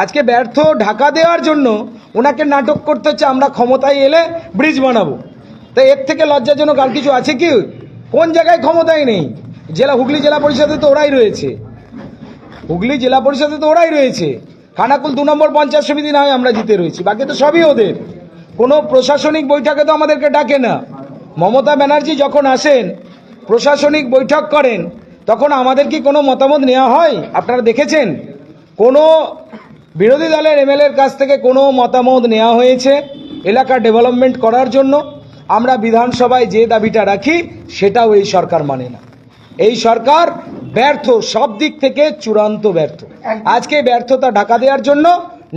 আজকে ব্যর্থ ঢাকা দেওয়ার জন্য ওনাকে নাটক করতে হচ্ছে আমরা ক্ষমতায় এলে ব্রিজ বানাবো। তো এর থেকে লজ্জাজনক আর কিছু আছে কি? কোন জায়গায় ক্ষমতায় নেই? হুগলি জেলা পরিষদে তো ওরাই রয়েছে, হুগলি জেলা পরিষদে তো ওরাই রয়েছে, খানাকুল 2 নম্বর পঞ্চায়েত সমিতি না হয় আমরা জিতে রয়েছি, বাকি তো সবই ওদের। কোনো প্রশাসনিক বৈঠকে তো আমাদেরকে ডাকে না। মমতা ব্যানার্জি যখন আসেন প্রশাসনিক বৈঠক করেন তখন আমাদের কি কোনো মতামত নেওয়া হয়? আপনারা দেখেছেন কোনো বিরোধী দলের এমএলএর কাছ থেকে কোনো মতামত নেওয়া হয়েছে এলাকা ডেভেলপমেন্ট করার জন্য? আমরা বিধানসভায় যে দাবিটা রাখি সেটাও এই সরকার মানে না। এই সরকার ব্যর্থ, সব দিক থেকে চূড়ান্ত ব্যর্থ। আজকে ব্যর্থতা ঢাকা দেওয়ার জন্য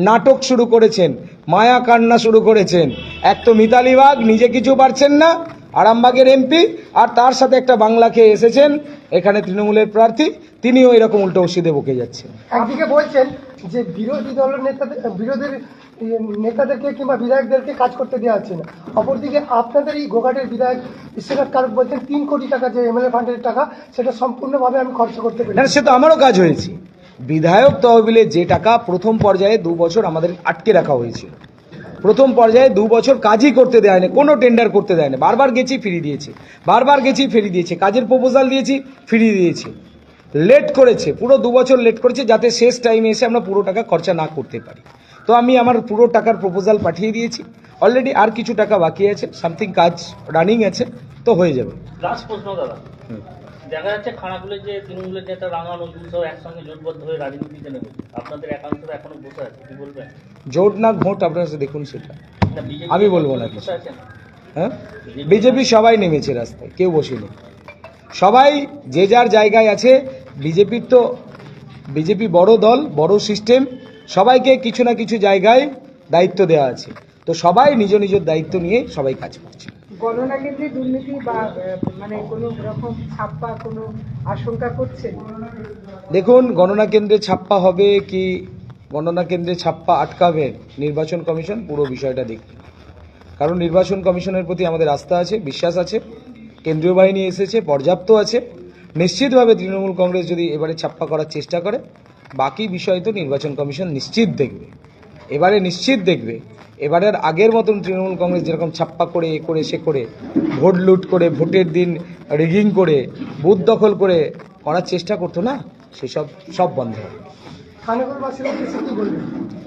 নাটক শুরু করেছেন, মায়া কান্না শুরু করেছেন। এক তো মিতালি বাগ নিজে কিছু পারছেন না, আরামবাগের এমপি, আর তার সাথে একটা বাংলা খেয়ে এসেছেন এখানে তৃণমূলের প্রার্থী, তিনিও এরকম উল্টো সিধে বকে যাচ্ছেন। একদিকে বলছেন যে বিরোধী দলের নেতাদেরকে কিংবা বিধায়কদেরকে কাজ করতে দেওয়া হচ্ছে না, অপরদিকে আপনাদের এই গোঘাটের বিধায়ক ইশরাত কারক বলছেন 3 কোটি টাকা যে এমএলএ ফান্ডের টাকা সেটা সম্পূর্ণভাবে আমি খরচ করতে পারি। না, সে তো আমারও কাজ হয়েছে। বিধায়ক তহবিলে যে টাকা প্রথম পর্যায়ে 2 বছর আমাদের আটকে রাখা হয়েছিল, প্রথম পর্যায়ে 2 বছর কাজই করতে দেয় না, কোনো টেন্ডার করতে দেয় না, বারবার গেছি ফিরিয়ে দিয়েছে, বারবার গেছি ফিরিয়ে দিয়েছে, কাজের প্রপোজাল দিয়েছি ফিরিয়ে দিয়েছে, লেট করেছে, পুরো 2 বছর লেট করেছে যাতে শেষ টাইমে এসে আমরা পুরো টাকা খরচা না করতে পারি। তো আমি আমার পুরো টাকার প্রপোজাল পাঠিয়ে দিয়েছি, অলরেডি আর কিছু টাকা বাকি আছে, সামথিং কাজ রানিং আছে, তো হয়ে যাবে। লাস্ট প্রশ্ন দাদা, দেখা যাচ্ছে খানাকুলের যে তৃণমূলের নেতা রাঙা নজরুল সহ একসঙ্গে জোটবদ্ধ হয়ে রাজনীতিতে নেবে, আপনাদের একাংশরা এখনো বসে আছে, কি বলবেন? জোট না ভোট আপনারা দেখুন সেটা না, BJP আমি বলবো না কিছু। বসে আছেন? হ্যাঁ, বিজেপি সবাই নেমেছে রাস্তায়, কেউ বসেনি, সবাই যে যার জায়গায় আছে। বিজেপি বড় দল, বড় সিস্টেম, সবাইকে কিছু না কিছু জায়গায় দায়িত্ব দেওয়া আছে, তো সবাই নিজ নিজের দায়িত্ব নিয়ে সবাই কাজ করছে। গণনা কেন্দ্রে দুর্নীতি বা মানে কোনো রকম ছাপ্পা কোনো আশঙ্কা করছেন? দেখুন, গণনা কেন্দ্রে ছাপ্পা হবে কি গণনা কেন্দ্রে ছাপ্পা আটকাবে নির্বাচন কমিশন পুরো বিষয়টা দেখবে, কারণ নির্বাচন কমিশনের প্রতি আমাদের আস্থা আছে, বিশ্বাস আছে, কেন্দ্রীয় বাহিনী এসেছে, পর্যাপ্ত আছে। নিশ্চিতভাবে তৃণমূল কংগ্রেস যদি এবারে ছাপ্পা করার চেষ্টা করে, বাকি বিষয় তো নির্বাচন কমিশন নিশ্চিত দেখবে, এবারে নিশ্চিত দেখবে। এবারের আগের মতন তৃণমূল কংগ্রেস যেরকম ছাপ্পা করে এ করে সে করে ভোট লুট করে ভোটের দিন রিগিং করে বুথ দখল করে করার চেষ্টা করতো না, সেসব সব বন্ধ হবে। খানাকুলবাসীর উদ্দেশ্যে কি বলবেন?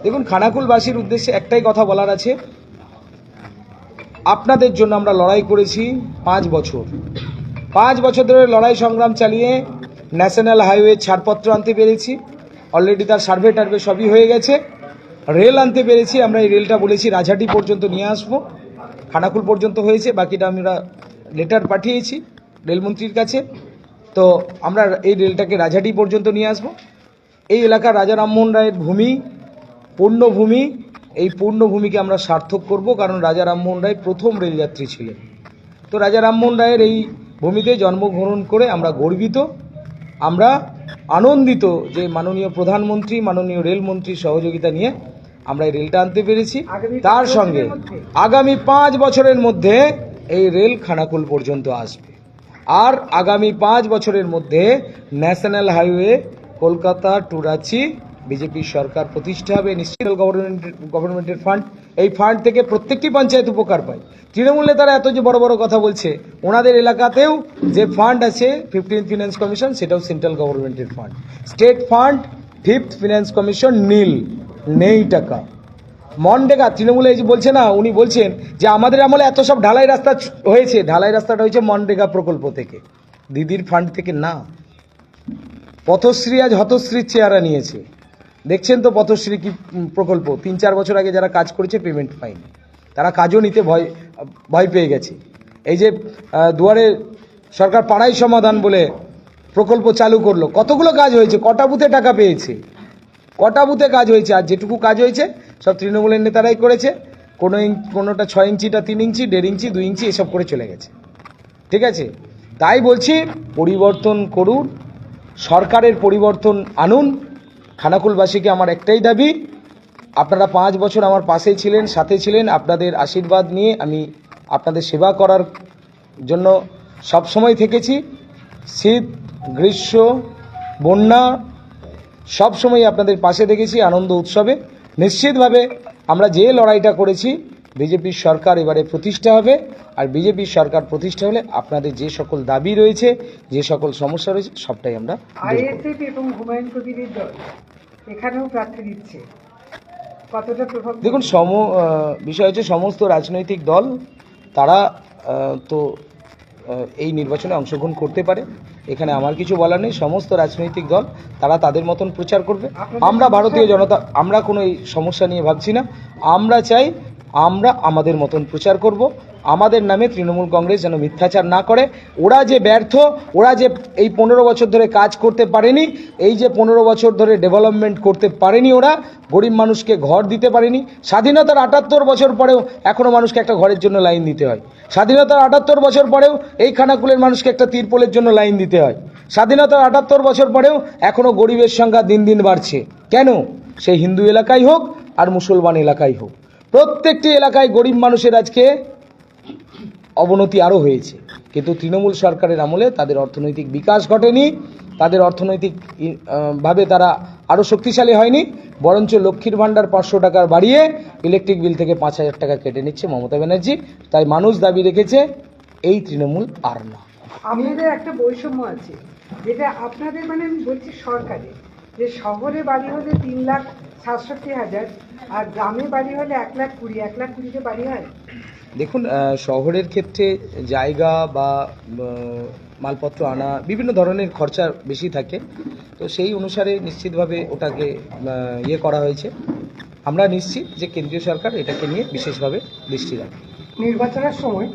দেখুন, খানাকুলবাসীর উদ্দেশ্যে একটাই কথা বলার আছে, আপনাদের জন্য আমরা লড়াই করেছি 5 বছর, 5 বছর ধরে লড়াই সংগ্রাম চালিয়ে ন্যাশনাল হাইওয়ে ছাড়পত্র আনতে পেরেছি, অলরেডি তার সার্ভে টার্ভে সবই হয়ে গেছে। রেল আনতে পেরেছি, আমরা এই রেলটা বলেছি রাজহাটি পর্যন্ত নিয়ে আসবো, খানাকুল পর্যন্ত হয়েছে, বাকিটা আমরা লেটার পাঠিয়েছি রেলমন্ত্রীর কাছে, তো আমরা এই রেলটাকে রাজহাটি পর্যন্ত নিয়ে আসবো। এই এলাকার রাজা রামমোহন রায়ের ভূমি, পূর্ণভূমি, এই পূর্ণভূমিকে আমরা সার্থক করব, কারণ রাজা রামমোহন রায় প্রথম রেলযাত্রী ছিলেন। তো রাজা রামমোহন রায়ের এই ভূমিতে জন্মগ্রহণ করে আমরা গর্বিত, আমরা আনন্দিত যে মাননীয় প্রধানমন্ত্রী, মাননীয় রেলমন্ত্রীর সহযোগিতা নিয়ে আমরা এই রেলটা আনতে পেরেছি। তার সঙ্গে আগামী 5 বছরের মধ্যে এই রেল খানাকুল পর্যন্ত আসবে, আর আগামী 5 বছরের মধ্যে national highway Kolkata to Ranchi বিজেপির সরকার প্রতিষ্ঠা হবে, নিশ্চিত গভর্নমেন্টের ফান্ড, এই ফান্ড থেকে প্রত্যেকটি পঞ্চায়েত উপকার পায়। তৃণমূল নেতারা এত যে বড় বড় কথা বলছে, ওনাদের এলাকাতেও যে ফান্ড আছে 15th ফিনান্স কমিশন, সেটাও সেন্ট্রাল গভর্নমেন্টের fund. State fund 5th finance commission nil, নেই টাকা। মনরেগা তৃণমূলে এই যে বলছে না, উনি বলছেন যে আমাদের আমলে এত সব ঢালাই রাস্তা হয়েছে, ঢালাই রাস্তাটা হয়েছে মনরেগা প্রকল্প থেকে, দিদির ফান্ড থেকে না। পথশ্রী আজ হতশ্রীর চেহারা নিয়েছে, দেখছেন তো পথশ্রী কি প্রকল্প, 3-4 বছর আগে যারা কাজ করেছে পেমেন্ট পায়নি, তারা কাজও নিতে ভয় পেয়ে গেছে। এই যে দুয়ারে সরকার পাড়াই সমাধান বলে প্রকল্প চালু করলো, কতগুলো কাজ হয়েছে, কটা বুথে টাকা পেয়েছে, কটা বুথে কাজ হয়েছে। আর যেটুকু কাজ হয়েছে সব তৃণমূলের নেতারাই করেছে, কোনোটা 6 ইঞ্চিটা 3 ইঞ্চি, 1.5 ইঞ্চি, 2 ইঞ্চি এসব করে চলে গেছে। ঠিক আছে, তাই বলছি পরিবর্তন করুন, সরকারের পরিবর্তন আনুন। খানাকুলবাসীকে আমার একটাই দাবি, আপনারা 5 বছর আমার পাশেই ছিলেন, সাথে ছিলেন, আপনাদের আশীর্বাদ নিয়ে আমি আপনাদের সেবা করার জন্য সবসময় থেকেছি। শীত, গ্রীষ্ম, বন্যা সব সময় আপনাদের পাশে দেখেছি, আনন্দ উৎসবে। নিশ্চিতভাবে আমরা যে লড়াইটা করেছি, বিজেপির সরকার এবারে প্রতিষ্ঠা হবে, আর বিজেপির সরকার প্রতিষ্ঠা হলে আপনাদের যে সকল দাবি রয়েছে, যে সকল সমস্যা রয়েছে, সবটাই আমরা দূর করব। আইএসএফ এবং হুমায়ুন কবিরের দল এখানেও প্রার্থী দিচ্ছে, কতটা প্রভাব? দেখুন, বিষয় হচ্ছে সমস্ত রাজনৈতিক দল তারা এই নির্বাচনে অংশগ্রহণ করতে পারে, এখানে আমার কিছু বলার নেই। সমস্ত রাজনৈতিক দল তারা তাদের মতন প্রচার করবে। আমরা ভারতীয় জনতা, আমরা কোনো এই সমস্যা নিয়ে ভাবছি না। আমরা চাই আমরা আমাদের মতন প্রচার করব। আমাদের নামে তৃণমূল কংগ্রেস যেন মিথ্যাচার না করে। ওরা যে ব্যর্থ, ওরা যে এই 15 বছর ধরে কাজ করতে পারেনি, এই যে 15 বছর ধরে ডেভেলপমেন্ট করতে পারেনি, ওরা গরিব মানুষকে ঘর দিতে পারেনি। স্বাধীনতার 78 বছর পরেও এখনও মানুষকে একটা ঘরের জন্য লাইন দিতে হয়। স্বাধীনতার 78 বছর পরেও এই খানাকুলের মানুষকে একটা তিরপলের জন্য লাইন দিতে হয়। স্বাধীনতার 78 বছর পরেও এখনও গরিবের সংখ্যা দিন দিন বাড়ছে। কেন? সেই হিন্দু এলাকায় হোক আর মুসলমান এলাকায় হোক, প্রত্যেকটি এলাকায় গরিব মানুষের আজকে অবনতি আরও হয়েছে। কিন্তু তৃণমূল সরকারের আমলে তাদের অর্থনৈতিক বিকাশ ঘটেনি, তাদের অর্থনৈতিক ভাবে তারা আরও শক্তিশালী হয়নি, বরঞ্চ লক্ষ্মীর ভাণ্ডার 500 টাকা বাড়িয়ে ইলেকট্রিক বিল থেকে 5000 টাকা কেটে নিচ্ছে মমতা ব্যানার্জি। তাই মানুষ দাবি রেখেছে এই তৃণমূল আর না। আপনাদের একটা বৈষম্য আছে, যেটা আপনাদের মানে আমি বলছি সরকারের, যে শহরে বাড়ি হলে 3,67,000 আর গ্রামে বাড়ি হলে 1,20,000, 1,20,000 বাড়ি হয়। দেখুন, শহরের ক্ষেত্রে জায়গা বা মালপত্র আনা বিভিন্ন ধরনের খরচা বেশি থাকে, তো সেই অনুসারে নিশ্চিতভাবে ওটাকে করা হয়েছে। আমরা নিশ্চিত যে কেন্দ্রীয় সরকার এটাকে নিয়ে বিশেষভাবে দৃষ্টি রাখবে। নির্বাচনের সময়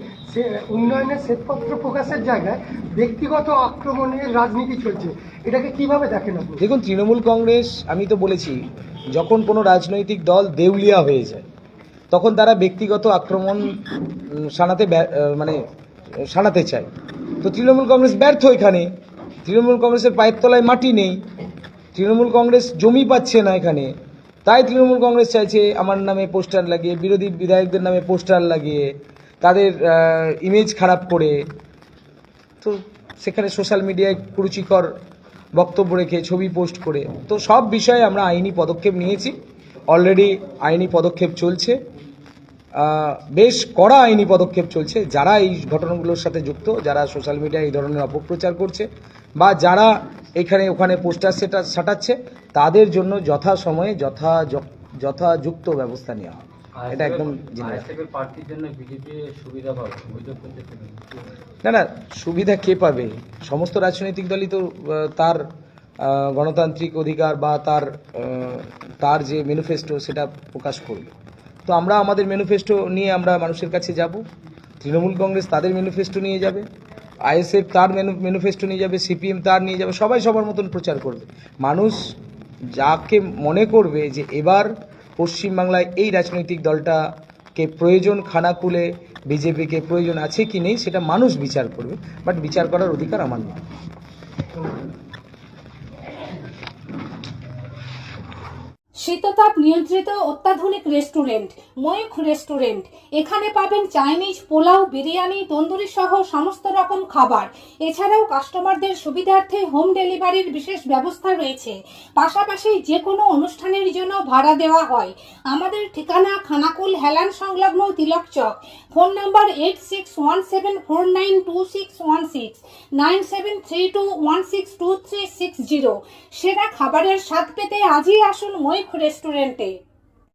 উন্নয়নের শ্বেতপত্র প্রকাশের জায়গায় ব্যক্তিগত আক্রমণের রাজনীতি চলছে, এটাকে কিভাবে দেখেন আপনি? দেখুন, তৃণমূল কংগ্রেস, আমি তো বলেছি, যখন কোনো রাজনৈতিক দল দেউলিয়া হয়ে যায় তখন তারা ব্যক্তিগত আক্রমণ শানাতে চায়। তো তৃণমূল কংগ্রেস ব্যর্থ এখানে। তৃণমূল কংগ্রেসের পায়ের তলায় মাটি নেই, তৃণমূল কংগ্রেস জমি পাচ্ছে না এখানে। তাই তৃণমূল কংগ্রেস চাইছে আমার নামে পোস্টার লাগিয়ে, বিরোধী বিধায়কদের নামে পোস্টার লাগিয়ে, তাদের ইমেজ খারাপ করে, তো সেখানে সোশ্যাল মিডিয়ায় কুরুচিকর বক্তব্য রেখে ছবি পোস্ট করে। তো সব বিষয়ে আমরা আইনি পদক্ষেপ নিয়েছি, অলরেডি আইনি পদক্ষেপ চলছে, বেশ কড়া আইনি পদক্ষেপ চলছে। যারা এই ঘটনাগুলোর সাথে যুক্ত, যারা সোশ্যাল মিডিয়ায় এই ধরনের অপপ্রচার করছে বা যারা এখানে ওখানে পোস্টার সাটাচ্ছে, তাদের জন্য যথাসময়ে যথাযুক্ত ব্যবস্থা নেওয়া হবে। এটা একদম না, সুবিধা কে পাবে? সমস্ত রাজনৈতিক দলই তো তার গণতান্ত্রিক অধিকার বা তার যে ম্যানিফেস্টো সেটা প্রকাশ করবে। তো আমরা আমাদের ম্যানিফেস্টো নিয়ে আমরা মানুষের কাছে যাব, তৃণমূল কংগ্রেস তাদের ম্যানিফেস্টো নিয়ে যাবে, আইএসএফ তার ম্যানিফেস্টো নিয়ে যাবে, সিপিএম তার নিয়ে যাবে, সবাই সবার মতন প্রচার করবে। মানুষ যাকে মনে করবে যে এবার পশ্চিমবাংলায় এই রাজনৈতিক দলটাকে প্রয়োজন, খানাকুলে বিজেপিকে প্রয়োজন আছে কি নেই, সেটা মানুষ বিচার করবে, বাট বিচার করার অধিকার আমার নেই। শীততাপ নিয়ন্ত্রিত অত্যাধুনিক রেস্টুরেন্ট ময়ূখ রেস্টুরেন্ট এখানে পাবেন চাইনিজ, পোলাও, বিরিয়ানি, তন্দুরি সহ সমস্ত রকম খাবার। এছাড়াও কাস্টমারদের সুবিধার্থে হোম ডেলিভারির বিশেষ ব্যবস্থা রয়েছে। পাশাপাশি যে কোনো অনুষ্ঠানের জন্য ভাড়া দেওয়া হয়। আমাদের ঠিকানা খানাকুল হেলান সংলগ্ন তিলক চক। Phone number 8617492616, 9732162360। সেরা খাবারের স্বাদ পেতে আজই আসুন মৈখ রেস্টুরেন্টে।